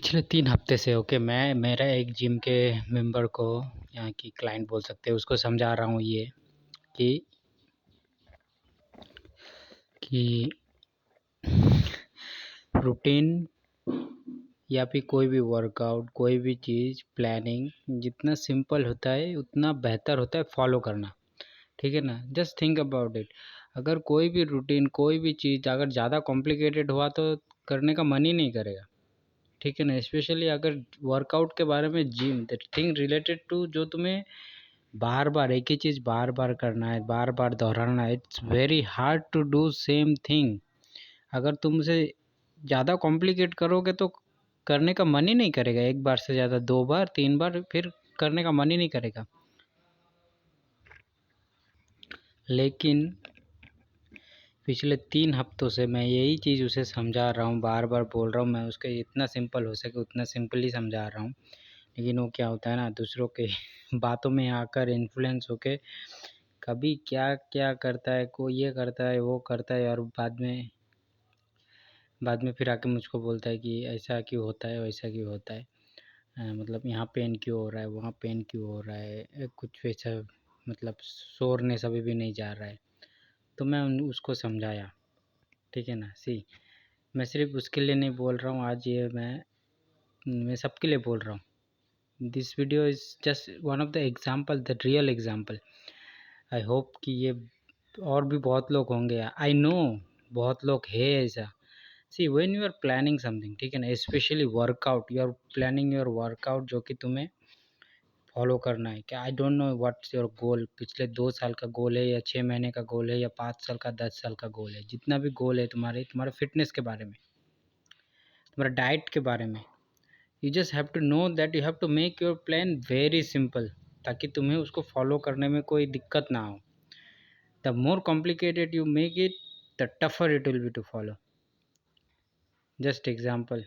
पिछले 3 हफ्ते से मैं मेरा एक जिम के मेंबर को, यहाँ की क्लाइंट बोल सकते हैं, उसको समझा रहा हूँ ये कि कि रूटीन या फिर कोई भी वर्कआउट, कोई भी चीज़ प्लानिंग जितना सिंपल होता है उतना बेहतर होता है फॉलो करना। ठीक है ना? Just think about it. अगर कोई भी रूटीन, कोई भी चीज़ अगर ज़्यादा कॉम्प्लिकेटेड हुआ तो करने का मन ही नहीं करेगा। ठीक है ना? स्पेशली अगर वर्कआउट के बारे में, gym that thing related to, जो तुम्हें बार बार एक ही चीज़ बार बार करना है, बार बार दोहराना है, it's very hard to do same thing. अगर तुम उसे ज़्यादा कॉम्प्लिकेट करोगे तो करने का मन ही नहीं करेगा। एक बार से ज़्यादा 2 बार 3 बार फिर करने का मन ही नहीं करेगा। लेकिन पिछले 3 हफ्तों से मैं यही चीज़ उसे समझा रहा हूँ, बार बार बोल रहा हूँ, मैं उसके इतना सिंपल हो सके उतना सिंपली समझा रहा हूँ। लेकिन वो क्या होता है ना, दूसरों के बातों में आकर इन्फ्लुएंस होके कभी क्या क्या करता है, कोई ये करता है वो करता है, और बाद में फिर आके मुझको बोलता है कि ऐसा क्यों होता है, वैसा क्यों होता है। मतलब यहाँ पेन क्यों हो रहा है, वहाँ पेन क्यों हो रहा है, कुछ वैसा, मतलब सोरनेस अभी भी नहीं जा रहा है। तो मैं उसको समझाया। ठीक है ना? मैं सिर्फ उसके लिए नहीं बोल रहा हूँ आज, ये मैं सबके लिए बोल रहा हूँ। This video is just one of the example, the real example. I hope कि ये और भी बहुत लोग होंगे, आई नो बहुत लोग है ऐसा। See when you are planning something, ठीक है ना, specially workout, you are planning your workout जो कि तुम्हें फॉलो करना है। क्या, I don't know what's your goal, पिछले 2 साल का गोल है या 6 महीने का गोल है या 5 साल का 10 साल का गोल है, जितना भी गोल है तुम्हारे फिटनेस के बारे में, तुम्हारा डाइट के बारे में, you just have to know that you have to make your plan very simple, ताकि तुम्हें उसको फॉलो करने में कोई दिक्कत ना हो। The more complicated you make it, the tougher it will be to follow. Just example.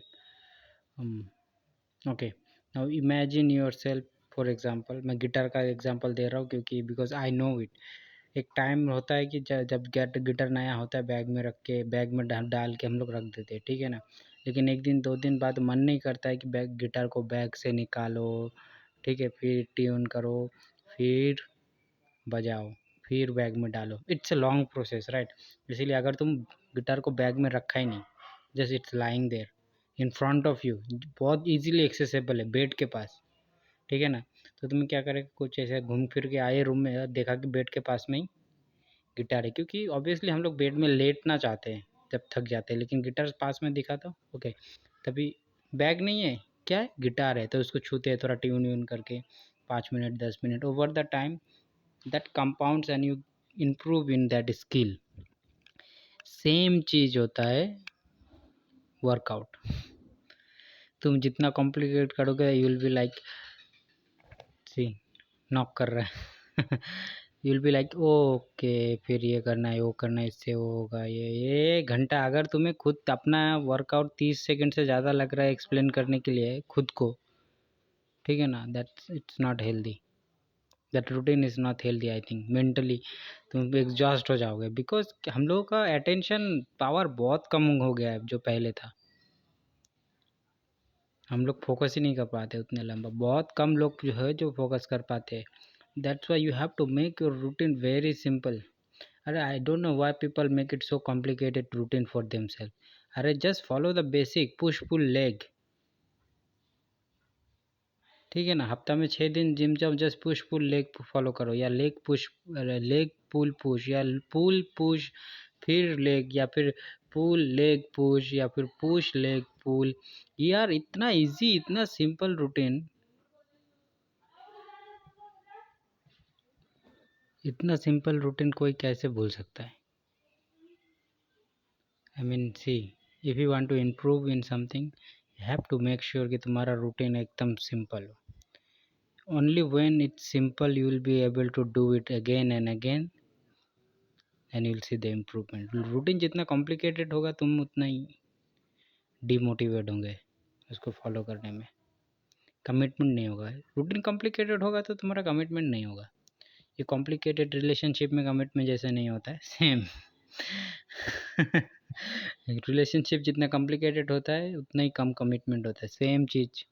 Okay. Now imagine yourself, for example, मैं गिटार का एग्जांपल दे रहा हूँ क्योंकि बिकॉज आई नो इट। एक टाइम होता है कि जब गिटार नया होता है, बैग में रख के, बैग में डाल के हम लोग रख देते हैं। ठीक है ना? लेकिन एक दिन 2 दिन बाद मन नहीं करता है कि गिटार को बैग से निकालो, ठीक है, फिर ट्यून करो, फिर बजाओ, फिर बैग में डालो। It's a long process, right? इसीलिए अगर तुम गिटार को बैग में रखा ही नहीं, just it's lying there in front of you, बहुत इजीली एक्सेसिबल है बेड के पास, ठीक है ना, तो तुम्हें क्या करेगा, कुछ ऐसे घूम फिर के आए रूम में, देखा कि बेड के पास में ही गिटार है, क्योंकि ऑब्वियसली हम लोग बेड में लेटना चाहते हैं जब थक जाते हैं, लेकिन गिटार पास में दिखा तो ओके, तभी बैग नहीं है, क्या है, गिटार है, तो उसको छूते हैं थोड़ा ट्यून व्यून करके, 5 minute 10 minute, over the time that compounds and you improve in that skill. Same चीज होता है वर्कआउट। तुम जितना कॉम्प्लिकेट करोगे, you will be like, see knock कर रहा है you will be like okay, फिर ये करना है, वो करना है, इससे वो होगा, ये घंटा, अगर तुम्हें खुद अपना वर्कआउट 30 सेकंड से ज़्यादा लग रहा है एक्सप्लेन करने के लिए खुद को, ठीक है ना, that it's not healthy, that routine is not healthy. I think mentally तुम एग्जॉस्ट हो जाओगे, बिकॉज हम लोगों का अटेंशन पावर बहुत कम हो गया है जो पहले था। हम लोग फोकस ही नहीं कर पाते उतने लंबा, बहुत कम लोग जो है जो फोकस कर पाते हैं। That's why you have to make your routine very simple. अरे I don't know why people make it so complicated routine for themselves. अरे just follow the basic push pull leg, ठीक है ना, हफ्ता में 6 दिन जिम जाओ, just push pull leg follow करो, या leg push, leg pull push, या पुल पुश फिर लेग, या फिर पुल लेग पुश, या फिर पुश लेग पुल। यार इतना इजी, इतना सिंपल रूटीन, इतना सिंपल रूटीन कोई कैसे भूल सकता है? I mean see, if you want to improve in something, you have to make sure कि तुम्हारा रूटीन एकदम सिंपल हो। only when it's simple you will be able to do it again and again and you will see the improvement. Routine जितना complicated होगा तुम उतना ही demotivate होंगे उसको फॉलो करने में, कमिटमेंट नहीं होगा। रूटीन कॉम्प्लिकेटेड होगा तो तुम्हारा कमिटमेंट नहीं होगा। ये कॉम्प्लिकेटेड रिलेशनशिप में कमिटमेंट जैसे नहीं होता है, सेम रिलेशनशिप जितना कॉम्प्लिकेटेड होता है उतना ही कम कमिटमेंट होता है। सेम चीज़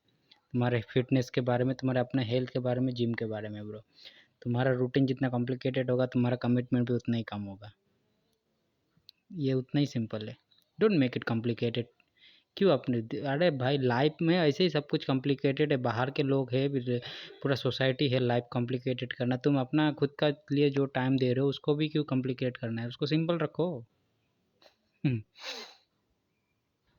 तुम्हारे फिटनेस के बारे में, तुम्हारे अपने हेल्थ के बारे में, जिम के बारे में ब्रो। तुम्हारा रूटीन जितना कॉम्प्लिकेटेड होगा तुम्हारा कमिटमेंट भी उतना ही कम होगा। ये उतना ही सिंपल है। Don't make it complicated. क्यों अपने अरे भाई लाइफ में ऐसे ही सब कुछ कॉम्प्लिकेटेड है। बाहर के लोग है, पूरा सोसाइटी है लाइफ कॉम्प्लिकेटेड करना। तुम अपना खुद का लिए जो टाइम दे रहे हो उसको भी क्यों कॉम्प्लिकेट करना है, उसको सिंपल रखो।